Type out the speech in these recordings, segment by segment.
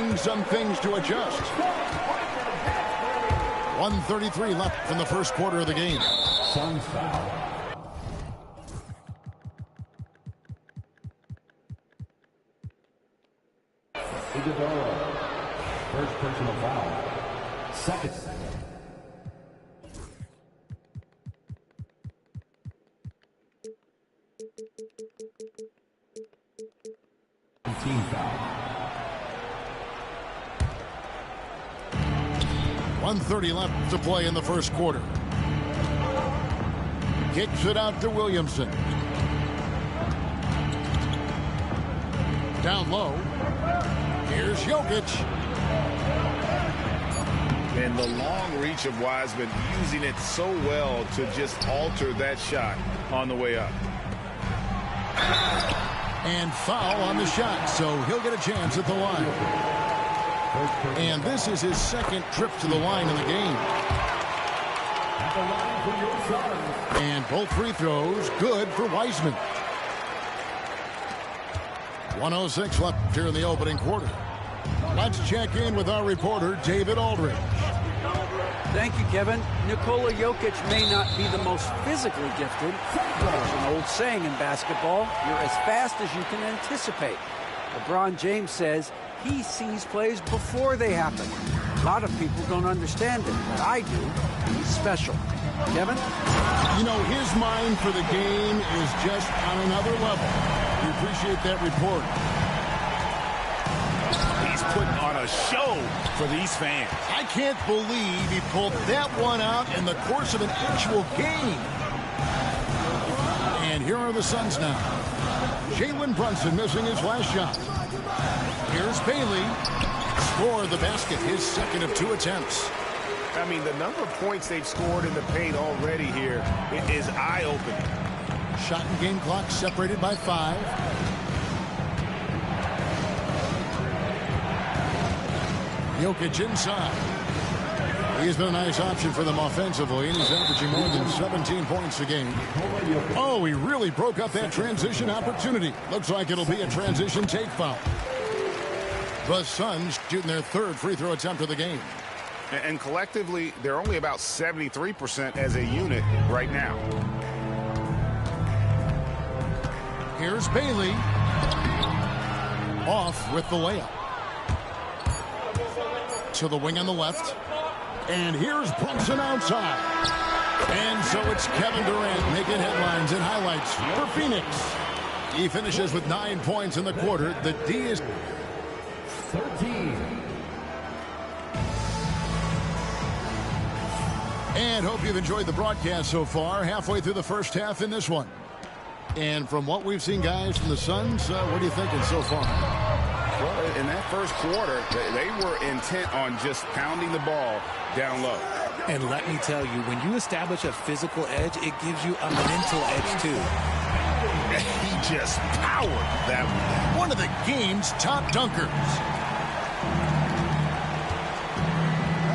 causing some things to adjust. 1:33 left in the first quarter of the game. Suns foul. First personal foul. Second. Team foul. 1:30 left to play in the first quarter. Kicks it out to Williamson. Down low. Here's Jokic. And the long reach of Wiseman, using it so well to just alter that shot on the way up. And foul on the shot, so he'll get a chance at the line. And this is his second trip to the line in the game. And both free throws good for Wiseman. 1:06 left here in the opening quarter. Let's check in with our reporter, David Aldridge. Thank you, Kevin. Nikola Jokic may not be the most physically gifted. There's an old saying in basketball, you're as fast as you can anticipate. LeBron James says he sees plays before they happen. A lot of people don't understand it, but I do. He's special. Kevin? You know, his mind for the game is just on another level. We appreciate that report. He's putting on a show for these fans. I can't believe he pulled that one out in the course of an actual game. And here are the Suns now. Jalen Brunson missing his last shot. Here's Bailey. Scored the basket, his second of 2 attempts. I mean, the number of points they've scored in the paint already here is eye-opening. Shot and game clock separated by 5. Jokic inside. He's been a nice option for them offensively, and he's averaging more than 17 points a game. Oh, he really broke up that transition opportunity. Looks like it'll be a transition take foul. The Suns shooting their third free throw attempt of the game. And collectively, they're only about 73% as a unit right now. Here's Bailey. Off with the layup. To the wing on the left. And here's Brunson outside. And so it's Kevin Durant making headlines and highlights for Phoenix. He finishes with 9 points in the quarter. The D is 13. And hope you've enjoyed the broadcast so far. Halfway through the first half in this one. And from what we've seen, guys, from the Suns, what are you thinking so far? Well, in that first quarter, they were intent on just pounding the ball down low. And let me tell you, when you establish a physical edge, it gives you a mental edge, too. He just powered that one of the game's top dunkers.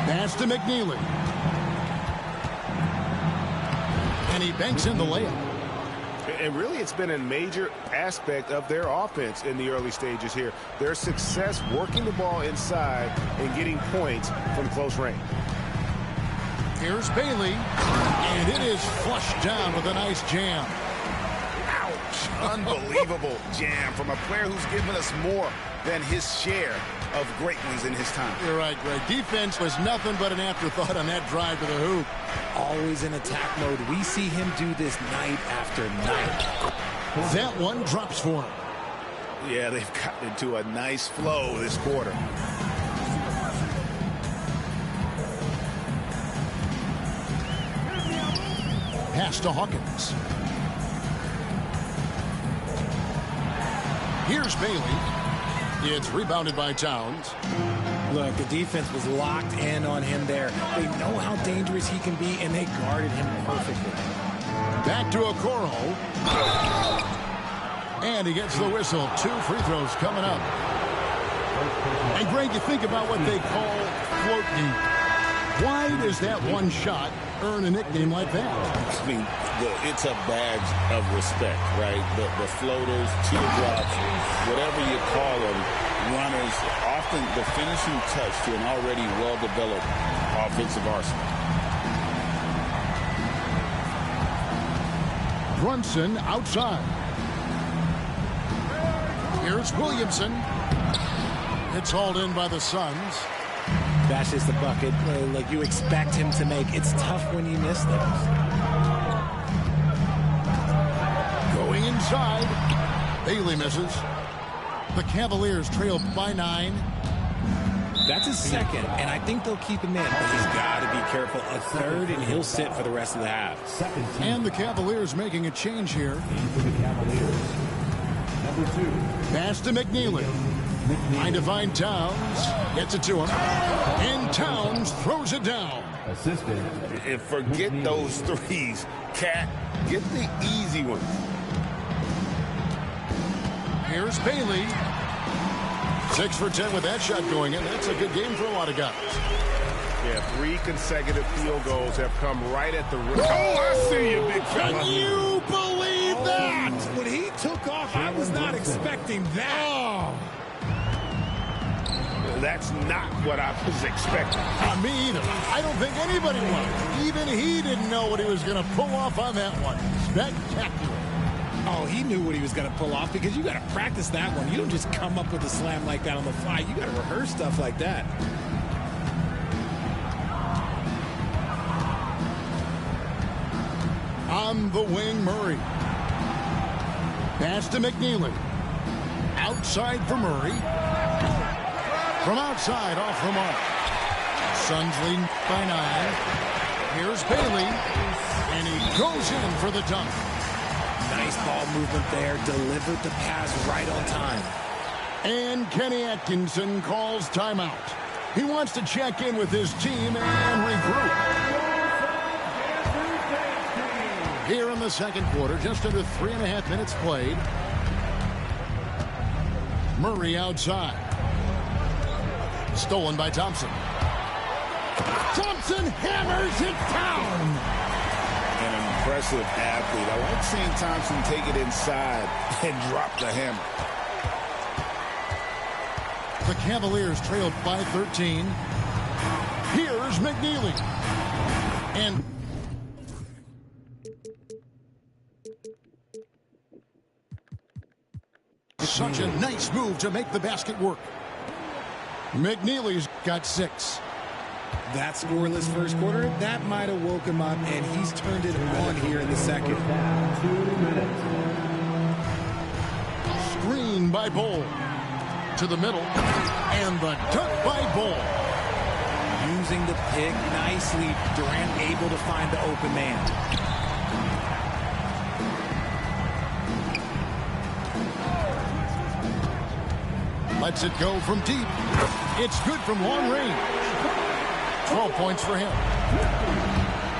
Pass to McNeely. And he banks in the layup. And really, it's been a major aspect of their offense in the early stages here. Their success working the ball inside and getting points from close range. Here's Bailey. And it is flushed down with a nice jam. Ouch. Unbelievable jam from a player who's given us more than his share of great ones in his time. You're right, Greg. Defense was nothing but an afterthought on that drive to the hoop. Always in attack mode. We see him do this night after night. That one drops for him. Yeah, they've gotten into a nice flow this quarter. Pass to Hawkins. Here's Bailey. It's rebounded by Towns. Look, the defense was locked in on him there. They know how dangerous he can be, and they guarded him perfectly. Back to Okoro. And he gets the whistle. 2 free throws coming up. And, Greg, you think about what they call float deep. Why does that one shot earn a nickname like that? I mean, it's a badge of respect, right? The floaters, teardrops, whatever you call them, runners, often the finishing touch to an already well-developed offensive arsenal. Brunson outside. Here's Williamson. It's hauled in by the Suns. That's just the bucket like you expect him to make. It's tough when you miss those. Going inside. Bailey misses. The Cavaliers trail by 9. That's his second, and I think they'll keep him in, but he's got to be careful. A third, and he'll sit for the rest of the half. And the Cavaliers making a change here. For the Cavaliers, number 2. Pass to McNeely. Trying to find Towns. Gets it to him. And Towns throws it down. Assistant. And forget those threes, Cat. Get the easy ones. Here's Bailey. 6 for 10 with that shot going in. That's a good game for a lot of guys. Yeah, 3 consecutive field goals have come right at the rim. Oh, I see you, big fella. Can you believe that? When he took off, I was not expecting that. Oh, That's not what I was expecting. me either. I don't think anybody was. Even he didn't know what he was going to pull off on that one. Spectacular. Oh, he knew what he was going to pull off because you got to practice that one. You don't just come up with a slam like that on the fly. You got to rehearse stuff like that. On the wing, Murray. Pass to McNeely. Outside for Murray. From outside, off the mark. Suns leading by 9. Here's Bailey. And he goes in for the dunk. Nice ball movement there. Delivered the pass right on time. And Kenny Atkinson calls timeout. He wants to check in with his team and regroup. Here in the second quarter, just under 3.5 minutes played. Murray outside. Stolen by Thompson. Thompson hammers it down. An impressive athlete. I like seeing Thompson take it inside and drop the hammer. The Cavaliers trailed by 13. Here's McNeely. And such a nice move to make the basket work. McNeely's got 6. That scoreless first quarter, that might have woke him up, and he's turned it on here in the second. 2 minutes. Screen by Bol. To the middle. And the dunk by Bol. Using the pick nicely. Durant able to find the open man. Lets it go from deep. It's good from long range. 12 points for him.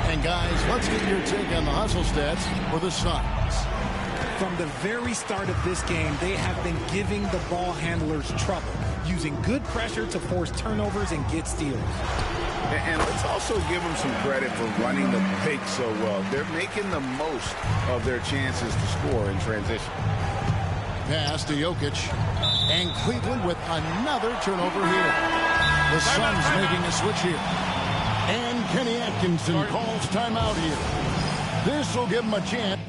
And guys, let's get your take on the hustle stats for the Suns. From the very start of this game, they have been giving the ball handlers trouble, using good pressure to force turnovers and get steals. And let's also give them some credit for running the pick so well. They're making the most of their chances to score in transition. Pass to Jokic. And Cleveland with another turnover here. The Suns making a switch here. And Kenny Atkinson calls timeout here. This will give him a chance.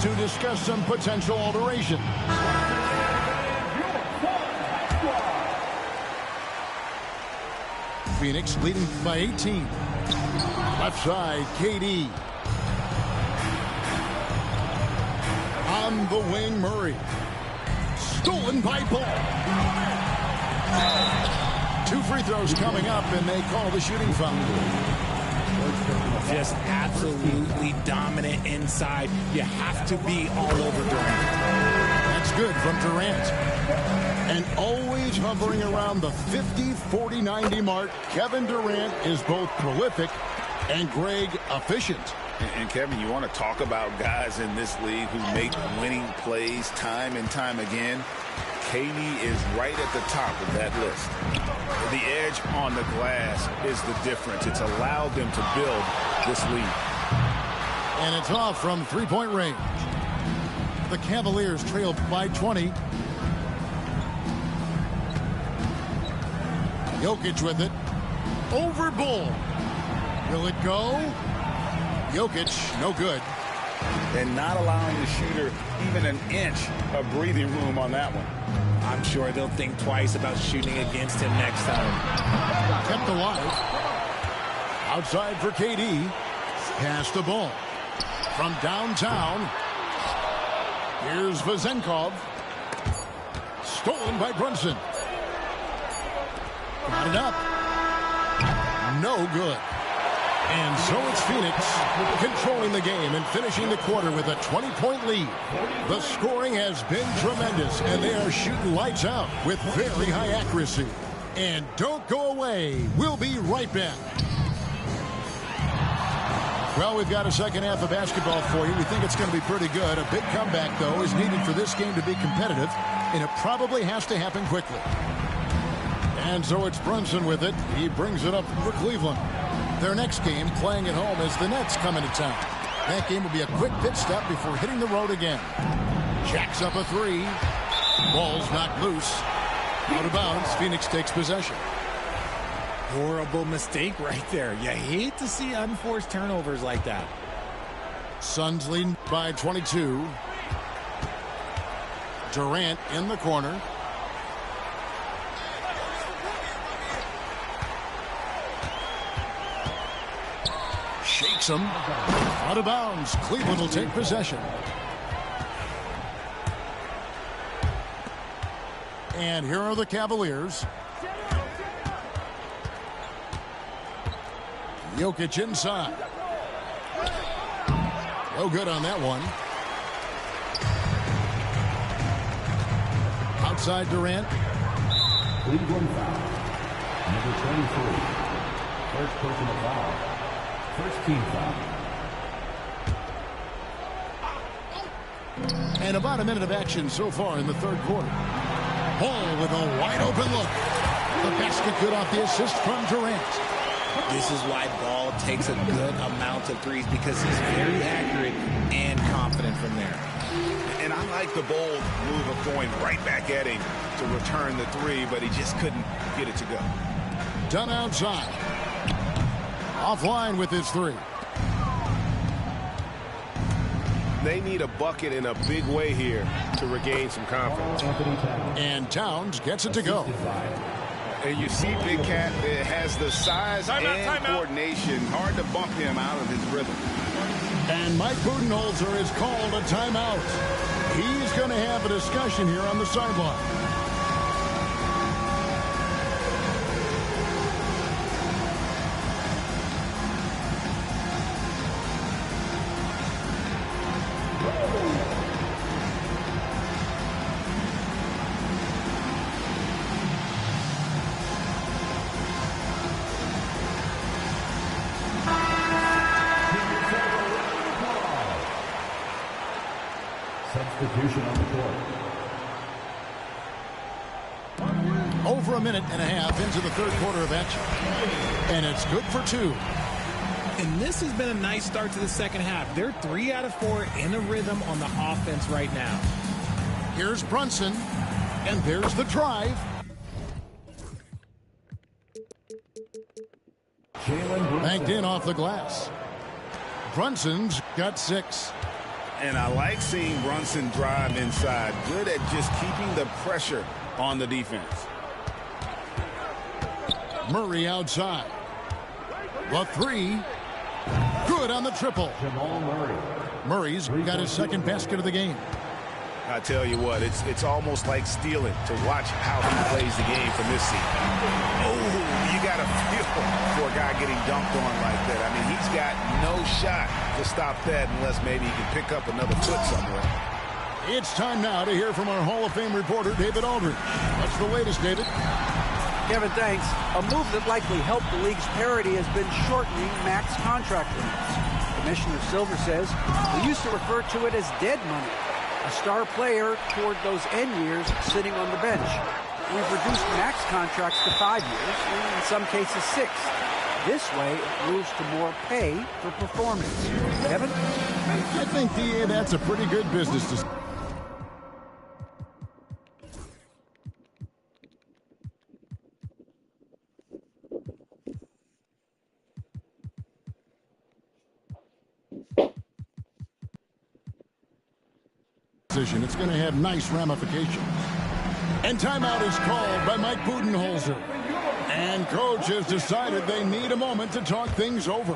To discuss some potential alteration. Phoenix leading by 18. Left side, KD. On the wing, Murray. Stolen by Bol. 2 free throws coming up, and they call the shooting foul. Just absolutely dominant inside. You have to be all over Durant. That's good from Durant. And always hovering around the 50, 40, 90 mark, Kevin Durant is both prolific and, Greg, efficient. And Kevin, you want to talk about guys in this league who make winning plays time and time again? KD is right at the top of that list. The edge on the glass is the difference. It's allowed them to build this lead. And it's off from three-point range. The Cavaliers trail by 20. Jokic with it. Over Bull. Will it go? Jokic, no good. And not allowing the shooter even an inch of breathing room on that one. I'm sure they'll think twice about shooting against him next time. Kept alive. Outside for KD. Pass the ball. From downtown. Here's Vezenkov. Stolen by Brunson. Got it up. No good. And so it's Phoenix controlling the game and finishing the quarter with a 20-point lead. The scoring has been tremendous, and they are shooting lights out with very high accuracy. And don't go away. We'll be right back. Well, we've got a second half of basketball for you. We think it's going to be pretty good. A big comeback, though, is needed for this game to be competitive, and it probably has to happen quickly. And so it's Brunson with it. He brings it up for Cleveland. Their next game, playing at home, as the Nets come into town. That game will be a quick pit stop before hitting the road again. Jacks up a three. Ball's knocked loose. Out of bounds. Phoenix takes possession. Horrible mistake right there. You hate to see unforced turnovers like that. Suns leading by 22. Durant in the corner. Shakes him. Out of bounds. Cleveland will take possession. And here are the Cavaliers. Jokic inside. No good on that one. Outside Durant. Cleveland foul. Number 23. First personal foul. First team foul. And about a minute of action so far in the third quarter. Ball with a wide open look. The basket good off the assist from Durant. This is why Ball takes a good amount of threes, because he's very accurate and confident from there. And I like the bold move of going right back at him to return the three, but he just couldn't get it to go. Done outside. Offline with his three. They need a bucket in a big way here to regain some confidence. And Towns gets it to go. And you see Big Cat has the size and coordination. Hard to bump him out of his rhythm. And Mike Budenholzer is called a timeout. He's going to have a discussion here on the sideline. Substitution on the court. Over a minute and a half into the third quarter of action. And it's good for two. And this has been a nice start to the second half. They're 3 out of 4 in a rhythm on the offense right now. Here's Brunson. And there's the drive. Banked in off the glass. Brunson's got 6. And I like seeing Brunson drive inside. Good at just keeping the pressure on the defense. Murray outside. The three. Good on the triple. Jamal Murray. Murray's got his second basket of the game. I tell you what, it's almost like stealing to watch how he plays the game from this seat. Oh, you got to feel for a guy getting dunked on like that. I mean, he's got no shot to stop that unless maybe he can pick up another foot somewhere. It's time now to hear from our Hall of Fame reporter, David Aldridge. What's the latest, David? Kevin, thanks. A move that likely helped the league's parity has been shortening max contract limits. Commissioner Silver says we used to refer to it as dead money, a star player toward those end years sitting on the bench. We've reduced max contracts to 5 years, and in some cases 6. This way, it moves to more pay for performance. Kevin? I think, DA, that's a pretty good business decision. It's going to have nice ramifications. And timeout is called by Mike Budenholzer. And coach has decided they need a moment to talk things over.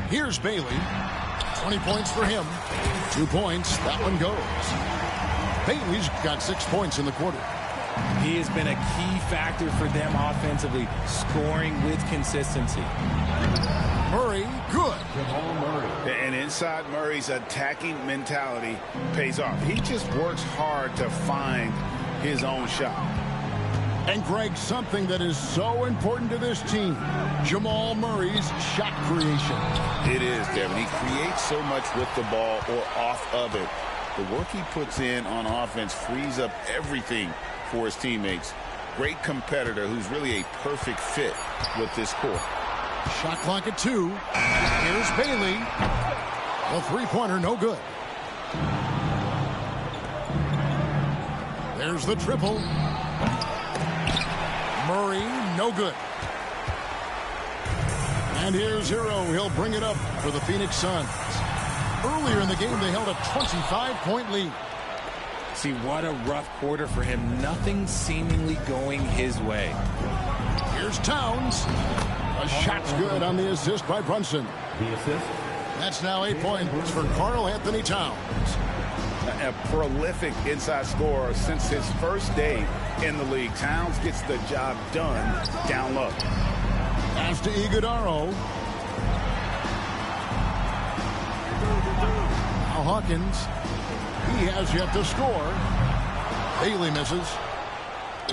Here's Bailey. 20 points for him. 2 points. That one goes. Bailey's got 6 points in the quarter. He has been a key factor for them offensively, scoring with consistency. Murray, good. And inside Murray's attacking mentality pays off. He just works hard to find his own shot. And Greg, something that is so important to this team, Jamal Murray's shot creation. It is, Kevin. He creates so much with the ball or off of it. The work he puts in on offense frees up everything for his teammates. Great competitor who's really a perfect fit with this core. Shot clock at 2. Here's Bailey. The three-pointer, no good. There's the triple. Murray, no good. And here's Hero. He'll bring it up for the Phoenix Suns. Earlier in the game, they held a 25-point lead. See, what a rough quarter for him. Nothing seemingly going his way. Here's Towns. A shot's good on the assist by Brunson. The assist. That's now 8 points for Karl Anthony Towns. A prolific inside scorer since his first day in the league. Towns gets the job done down low. Pass to Iguodaro. Now Hawkins. He has yet to score. Bailey misses.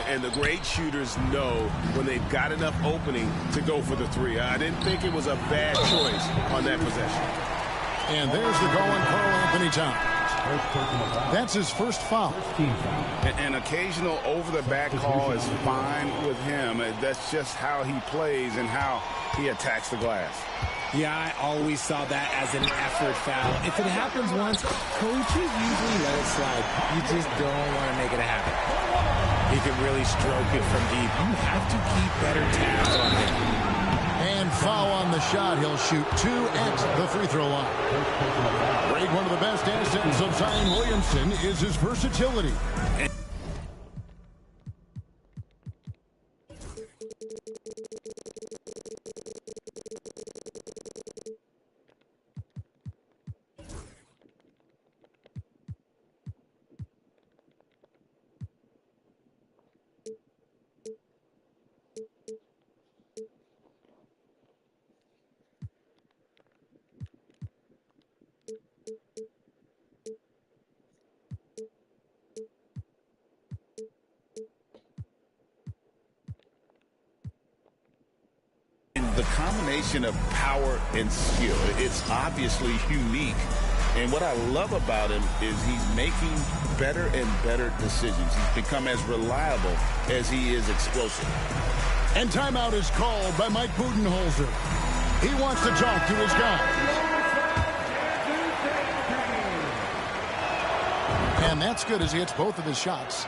And the great shooters know when they've got enough opening to go for the three. I didn't think it was a bad choice on that possession. And there's the goal on Karl Anthony Towns. That's his first foul. An occasional over-the-back call is fine with him. That's just how he plays and how he attacks the glass. Yeah, I always saw that as an effort foul. If it happens once, coaches usually let it slide. You just don't want to make it a habit. He can really stroke it from deep. You have to keep better tabs on him. And foul on the shot. He'll shoot 2 at the free throw line. Greg, one of the best assets of Zion Williamson is his versatility. The combination of power and skill, it's obviously unique. And what I love about him is he's making better and better decisions. He's become as reliable as he is explosive. And timeout is called by Mike Budenholzer. He wants to talk to his guys. And that's good as he hits both of his shots.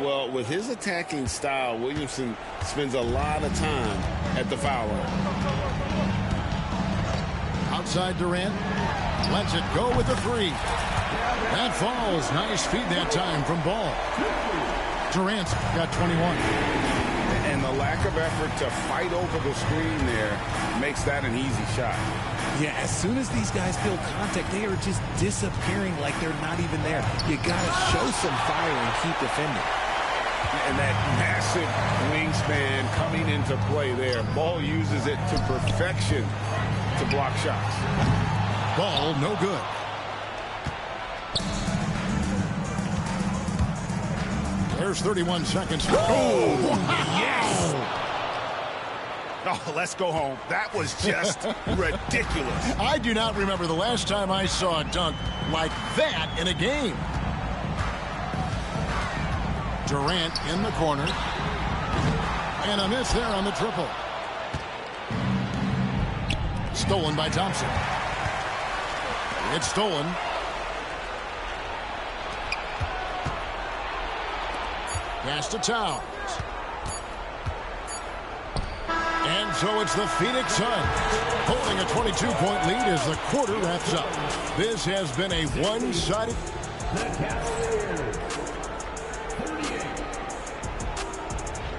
Well, with his attacking style, Williamson spends a lot of time at the foul line. Outside Durant. Lets it go with the three. That falls. Nice feed that time from Ball. Durant's got 21. And the lack of effort to fight over the screen there makes that an easy shot. Yeah, as soon as these guys feel contact, they are just disappearing like they're not even there. You got to show some fire and keep defending. And that massive wingspan coming into play there. Ball uses it to perfection to block shots. Ball no good. There's 31 seconds. Oh, yes! Oh, let's go home. That was just ridiculous. I do not remember the last time I saw a dunk like that in a game. Durant in the corner. And a miss there on the triple. Stolen by Thompson. It's stolen. Pass to Towns. And so it's the Phoenix Suns holding a 22-point lead as the quarter wraps up. This has been a one-sided.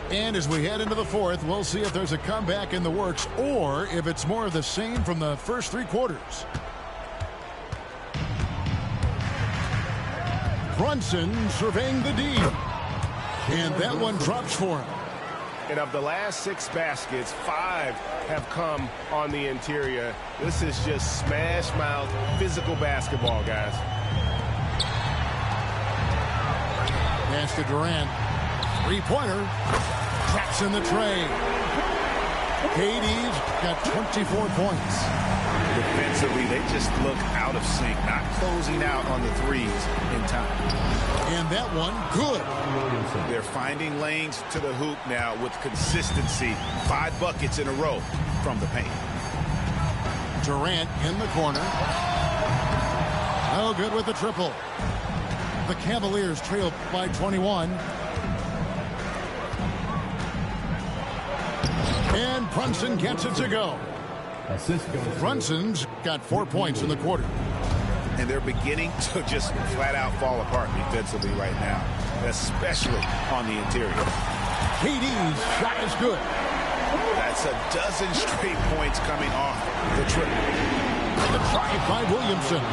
And as we head into the fourth, we'll see if there's a comeback in the works or if it's more of the same from the first three quarters. Brunson surveying the D. And that one drops for him. And of the last 6 baskets, 5 have come on the interior. This is just smash mouth physical basketball, guys. Pass to Durant. Three-pointer. Traps in the tray. KD's got 24 points. Defensively, they just look out of sync, not closing out on the threes in time. And that one, good. They're finding lanes to the hoop now with consistency. 5 buckets in a row from the paint. Durant in the corner. Oh, good with the triple. The Cavaliers trail by 21. And Brunson gets it to go. Brunson's got 4 points in the quarter. And they're beginning to just flat out fall apart defensively right now, especially on the interior. KD's shot is good. That's a dozen straight points coming off the triple. The drive by Williamson.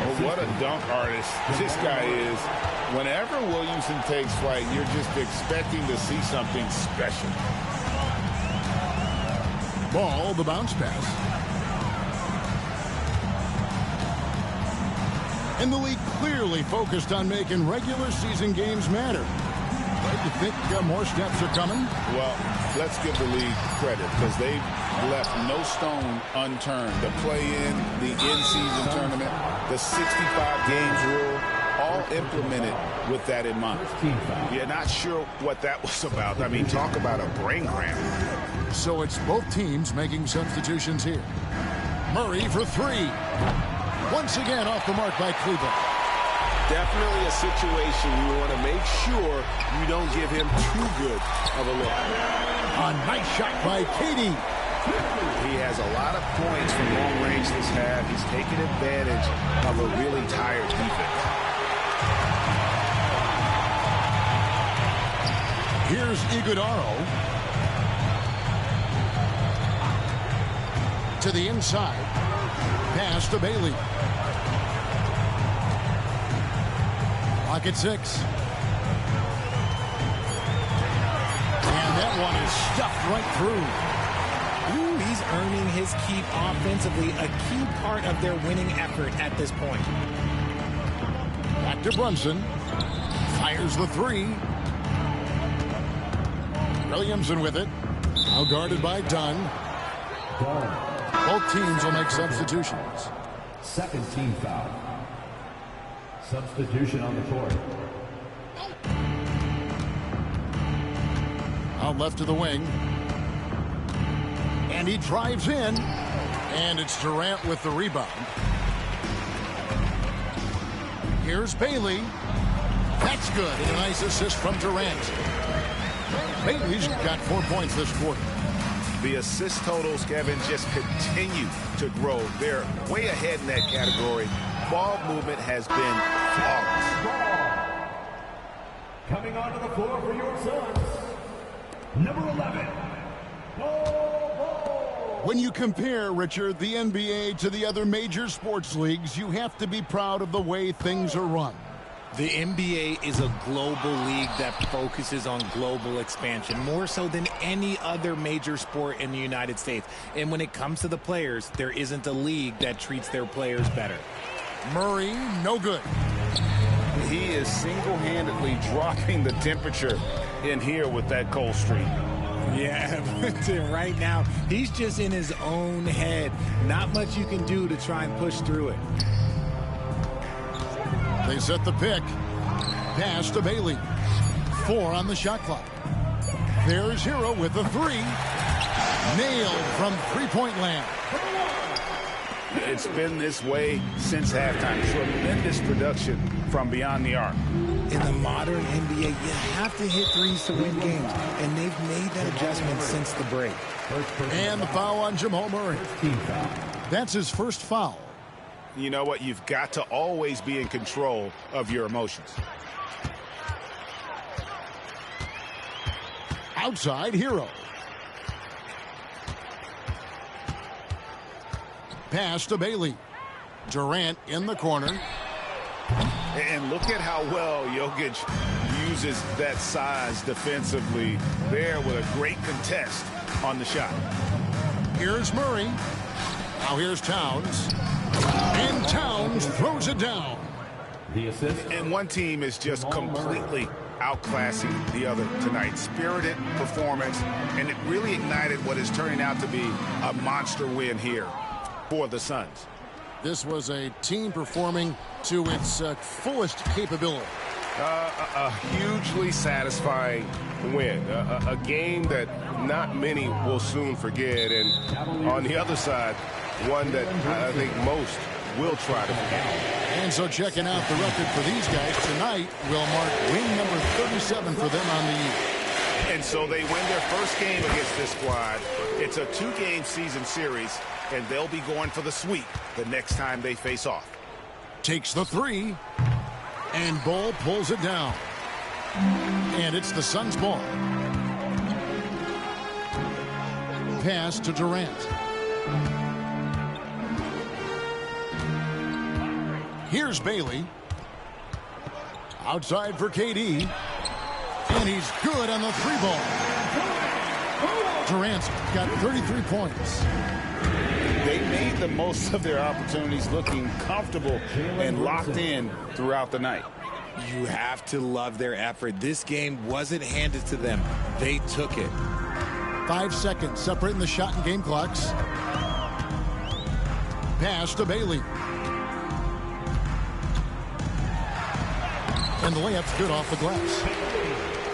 Well, what a dunk artist this guy is. Whenever Williamson takes flight, you're just expecting to see something special. Ball, the bounce pass. And the league clearly focused on making regular season games matter. But you think more steps are coming? Well, let's give the league credit because they've left no stone unturned. The play-in, the in-season tournament, the 65 games rule, all implemented with that in mind. You're not sure what that was about. I mean, talk about a brain cramp. So it's both teams making substitutions here. Murray for 3. Once again off the mark by Cleveland. Definitely a situation you want to make sure you don't give him too good of a look. A nice shot by KD. He has a lot of points from long range this half. He's taking advantage of a really tired defense. Here's Iguodala. To the inside. Pass to Bailey. Clock at 6. And that one is stuffed right through. Ooh, he's earning his keep offensively, a key part of their winning effort at this point. Back to Brunson. Fires the 3. Williamson with it. Now guarded by Dunn. Both teams will make substitutions. Second team foul. Substitution on the court. Out left to the wing. And he drives in. And it's Durant with the rebound. Here's Bailey. That's good. And a nice assist from Durant. Bailey's got 4 points this quarter. The assist totals, Kevin, just continue to grow. They're way ahead in that category. Ball movement has been flawless. Coming onto the floor for your Suns, Number 11. When you compare, Richard, the NBA to the other major sports leagues, you have to be proud of the way things are run. The NBA is a global league that focuses on global expansion, more so than any other major sport in the United States. And when it comes to the players, there isn't a league that treats their players better. Murray, no good. He is single-handedly dropping the temperature in here with that cold streak. Yeah, but right now, he's just in his own head. Not much you can do to try and push through it. They set the pick. Pass to Bailey. 4 on the shot clock. There's Hero with the 3. Nailed from three-point land. It's been this way since halftime. Tremendous production from beyond the arc. In the modern NBA, you have to hit threes to win games, and they've made that adjustment since the break. And the foul on Jamal Murray. That's his first foul. You know what? You've got to always be in control of your emotions. Outside, Hero. Pass to Bailey. Durant in the corner. And look at how well Jokic uses that size defensively there with a great contest on the shot. Here's Murray. Now here's Towns. And Towns throws it down. The assist. And one team is just completely outclassing the other tonight. Spirited performance, and it really ignited what is turning out to be a monster win here for the Suns. This was a team performing to its fullest capability. A hugely satisfying win. A game that not many will soon forget. And on the other side, one that I think most will try to forget. And so checking out the record for these guys tonight will mark win number 37 for them on the year. And so they win their first game against this squad. It's a 2-game season series, and they'll be going for the sweep the next time they face off. Takes the 3, and Bull pulls it down. And it's the Suns' ball. Pass to Durant. Here's Bailey. Outside for KD. And he's good on the 3-ball. Durant's got 33 points. They made the most of their opportunities, looking comfortable and locked in throughout the night. You have to love their effort. This game wasn't handed to them. They took it. 5 seconds separating the shot and game clocks. Pass to Bailey. And the layup's good off the glass.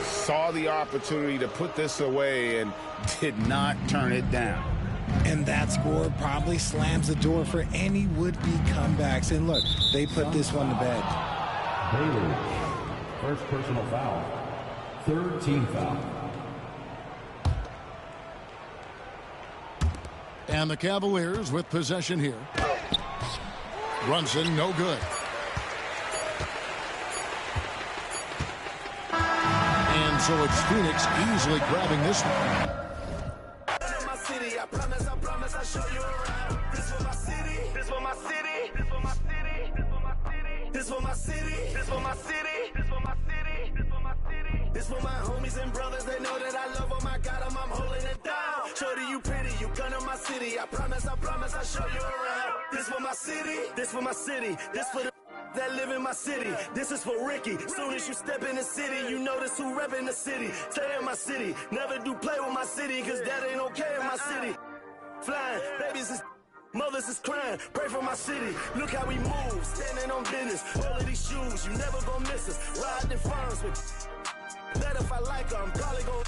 Saw the opportunity to put this away and did not turn it down. And that score probably slams the door for any would-be comebacks. And look, they put this one to bed. Bailey. First personal foul. Third team foul. And the Cavaliers with possession here. Brunson, no good. And so it's Phoenix easily grabbing this one. This for my homies and brothers, they know that I love them. I got them, I'm holding it down. Shorty, you pretty, you come to my city. I promise, I'll show you around. This for my city, this for my city. This for the that live in my city. This is for Ricky. Soon as you step in the city, you notice who reppin' the city. Stay in my city, never do play with my city, cause that ain't okay in my city. Flying, babies is mothers is crying, pray for my city. Look how we move, standing on business. All of these shoes, you never gon' miss us. Riding farms with that if I like her, I'm probably gon'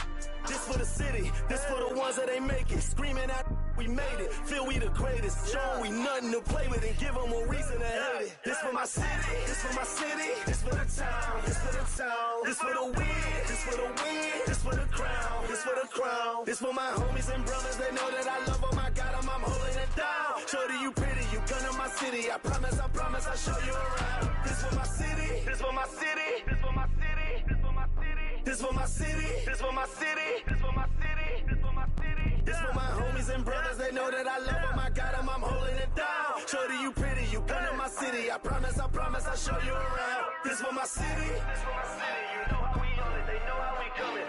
this for the city, this for the ones that ain't make it. Screaming out, we made it, feel we the greatest. Show we nothing to play with and give them a reason to hate it. This for my city, this for my city, this for the town, this for the town, this for the win, this for the win, this for the crown, this for the crown. This for my homies and brothers, they know that I love them, I got them, I'm holding it down. Shorty, you pretty, you come to my city, I promise, I'll show you around. This for my city, this for my city, this for my city, this for my city, this for my city, this for my city, this for my city. This for my homies and brothers, they know that I love them. I got them, I'm holding it down. Shorty, you pretty, you come to my city. I promise, I'll show you around. This for my city. This for my city, you know how we on it, they know how we coming.